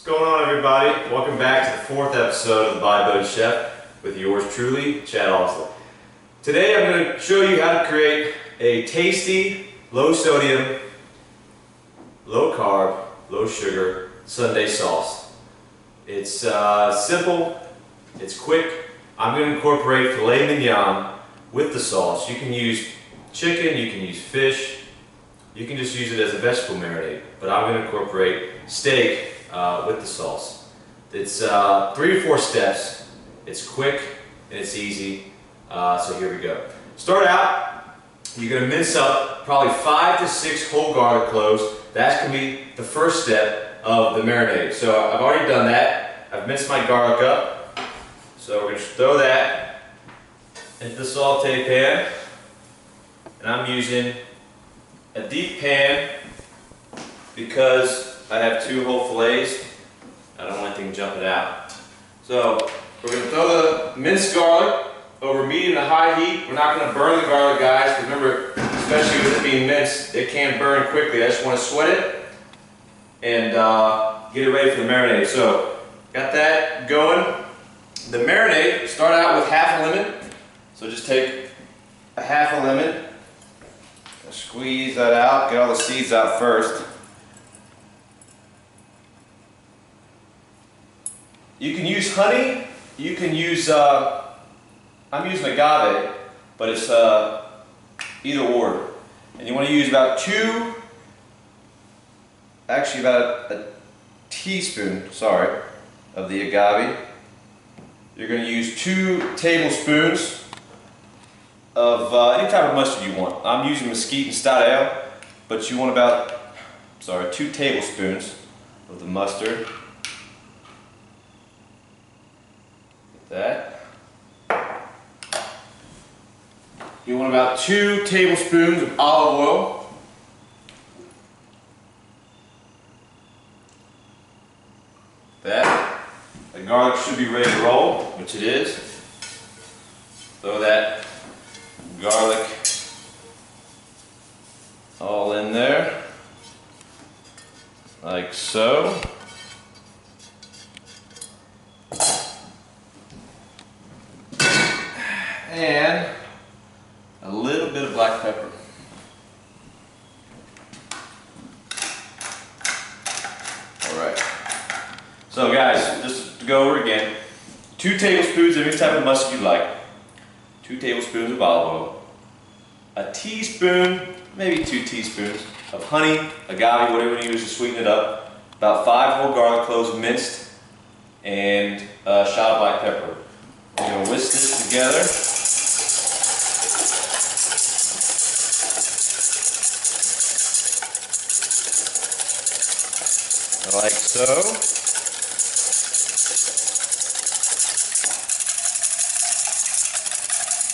What's going on, everybody? Welcome back to the fourth episode of the Bodybuilding Chef with yours truly, Chad Osley. Today I'm going to show you how to create a tasty, low sodium, low carb, low sugar Sunday sauce. It's simple, it's quick. I'm going to incorporate filet mignon with the sauce. You can use chicken, you can use fish, you can just use it as a vegetable marinade, but I'm going to incorporate steak with the sauce. It's 3 to 4 steps, it's quick and it's easy, so here we go. Start out, you're going to mince up probably 5 to 6 whole garlic cloves. That's going to be the first step of the marinade. So I've already done that. I've minced my garlic up. So we're going to throw that into the saute pan. And I'm using a deep pan because I have 2 whole fillets. I don't want anything jumping out. So we're going to throw the minced garlic over medium to high heat. We're not going to burn the garlic, guys. Remember, especially with it being minced, it can burn quickly. I just want to sweat it and get it ready for the marinade. So got that going. The marinade, start out with half a lemon. So just take a half a lemon, squeeze that out, get all the seeds out first. You can use honey, you can use, I'm using agave, but it's either or. And you want to use about a teaspoon, of the agave. You're going to use 2 tablespoons of any type of mustard you want. I'm using mesquite and style, but you want about, 2 tablespoons of the mustard. That. You want about 2 tablespoons of olive oil. That. The garlic should be ready to roll, which it is. Throw that garlic all in there, like so. And a little bit of black pepper. Alright. So guys, just to go over again, 2 tablespoons of any type of mustard you like, 2 tablespoons of olive oil, a teaspoon, maybe 2 teaspoons of honey, agave, whatever you use to sweeten it up, about 5 whole garlic cloves minced, and a shot of black pepper. We're going to whisk this together. Like so.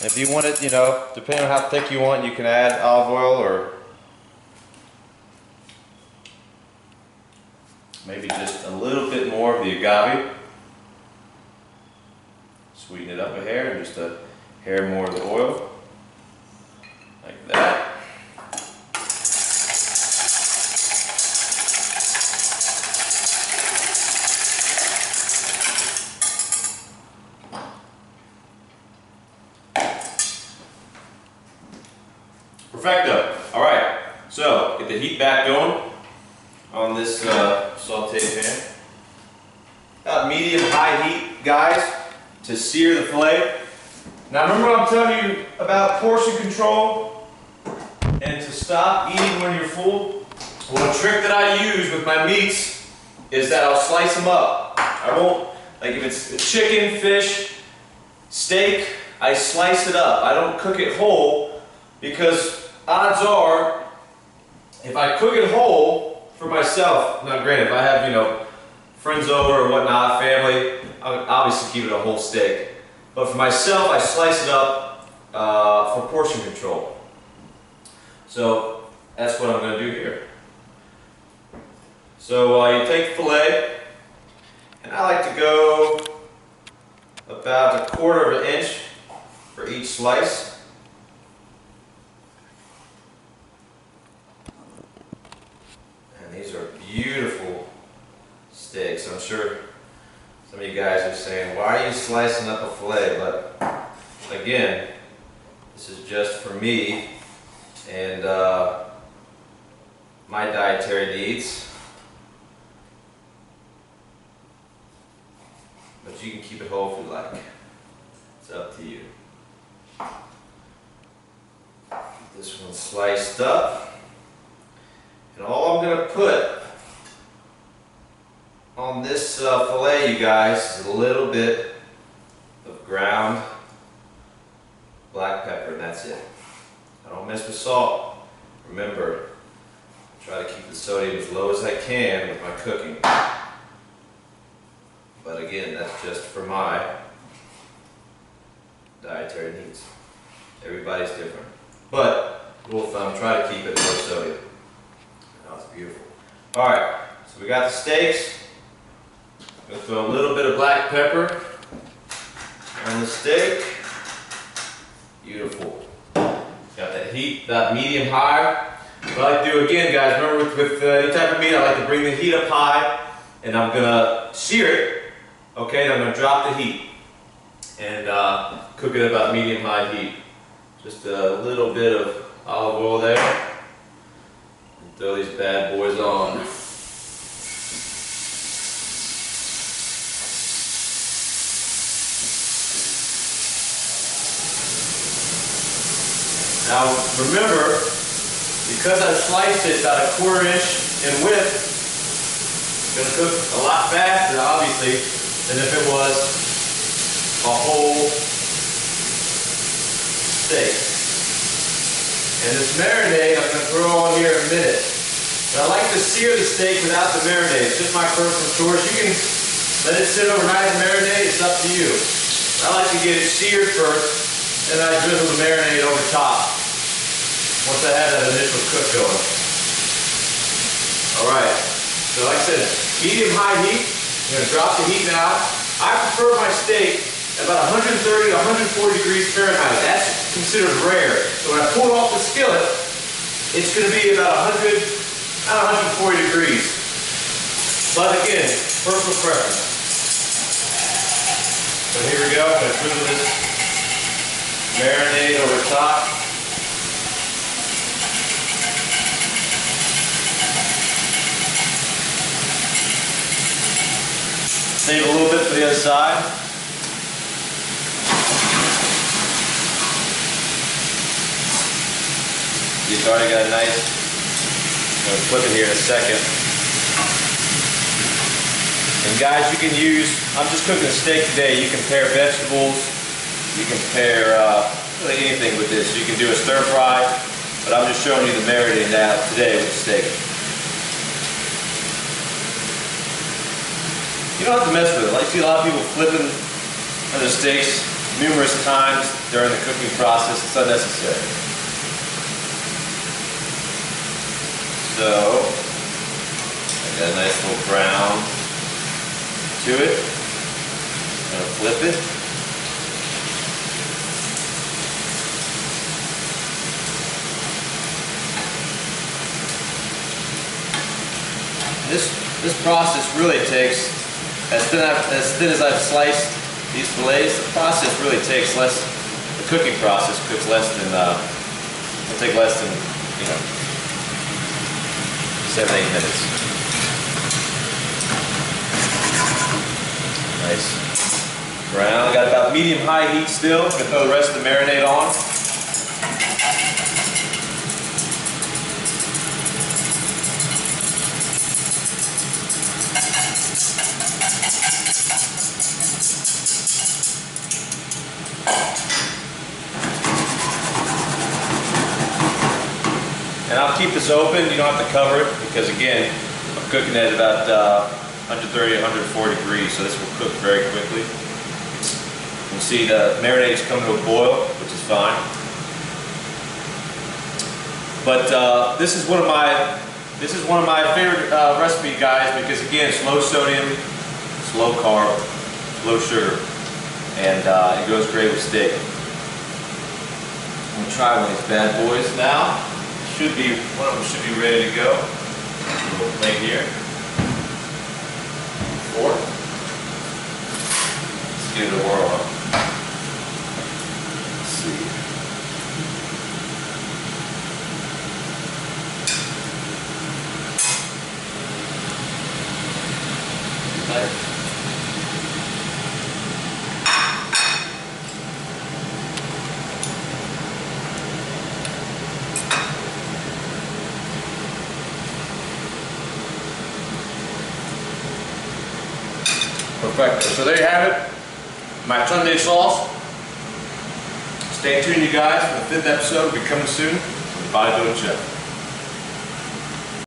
If you want it, depending on how thick you want, you can add olive oil or maybe just a little bit more of the agave. Sweeten it up a hair and just a hair more of the oil. Like that. Perfecto. Alright, so get the heat back going on this saute pan. About medium-high heat, guys, to sear the filet. Now remember what I'm telling you about portion control and to stop eating when you're full? Well, a trick that I use with my meats is that I'll slice them up. I won't, like if it's chicken, fish, steak, I slice it up. I don't cook it whole because odds are, if I cook it whole for myself, now granted, if I have, friends over or whatnot, family, I'll obviously keep it a whole steak. But for myself, I slice it up for portion control. So that's what I'm going to do here. So you take the filet, and I like to go about 1/4 inch for each slice. These are beautiful steaks. I'm sure some of you guys are saying, why are you slicing up a fillet? But again, this is just for me and my dietary needs. But you can keep it whole if you like. It's up to you. Get this one sliced up. And all I'm going to put on this fillet, you guys, is a little bit of ground black pepper, and that's it. I don't mess with salt. Remember, I try to keep the sodium as low as I can with my cooking. But again, that's just for my dietary needs. Everybody's different. But, rule of thumb, try to keep it low sodium. Oh, it's beautiful. Alright, so we got the steaks. I'm going to throw a little bit of black pepper on the steak. Beautiful. Got that heat, that medium high. What I like to do again, guys, remember with any type of meat, I like to bring the heat up high, and I'm going to sear it. Okay, then I'm going to drop the heat and cook it at about medium-high heat. Just a little bit of olive oil there. And throw these bad boys on. Now remember, because I've sliced it about 1/4 inch in width, it's going to cook a lot faster, obviously, than if it was a whole steak. And this marinade I'm going to throw on here in a minute. But I like to sear the steak without the marinade. It's just my personal choice. You can let it sit overnight and marinate. It's up to you. I like to get it seared first, and then I drizzle the marinade over top once I have that initial cook going. Alright, so like I said, medium-high heat. I'm going to drop the heat now. I prefer my steak at about 130 to 140 degrees Fahrenheit. That's considered rare. So when I pull it off the skillet, it's going to be about 140 degrees. But again, personal preference. So here we go. I'm going to drizzle this marinade over top. Save a little bit for the other side. It's already got a nice, I'm going to flip it here in a second. And guys, you can use, I'm just cooking a steak today, you can pair vegetables, you can pair really anything with this. You can do a stir fry, but I'm just showing you the marinade now today with the steak. You don't have to mess with it. I see a lot of people flipping their steaks numerous times during the cooking process. It's unnecessary. So, I got a nice little brown to it. I'm going to flip it. This process really takes, as thin as I've sliced these fillets, the process really takes less, the cooking process cooks less than, it'll take less than, 7-8 minutes. Nice brown. Got about medium-high heat still. I'm going to throw the rest of the marinade on. And I'll keep this open, you don't have to cover it, because again, I'm cooking at about 130 to 140 degrees, so this will cook very quickly. You can see the marinade's come to a boil, which is fine. But this is one of my favorite recipes, guys, because again, it's low sodium, it's low carb, it's low sugar, and it goes great with steak. I'm gonna try one of these bad boys now. One of them should be ready to go. A little plate here. give it a whirl up. Let's see. Perfect. So there you have it, my Sunday sauce. Stay tuned, you guys, for the 5th episode. Will be coming soon with Bodybuilding Chef.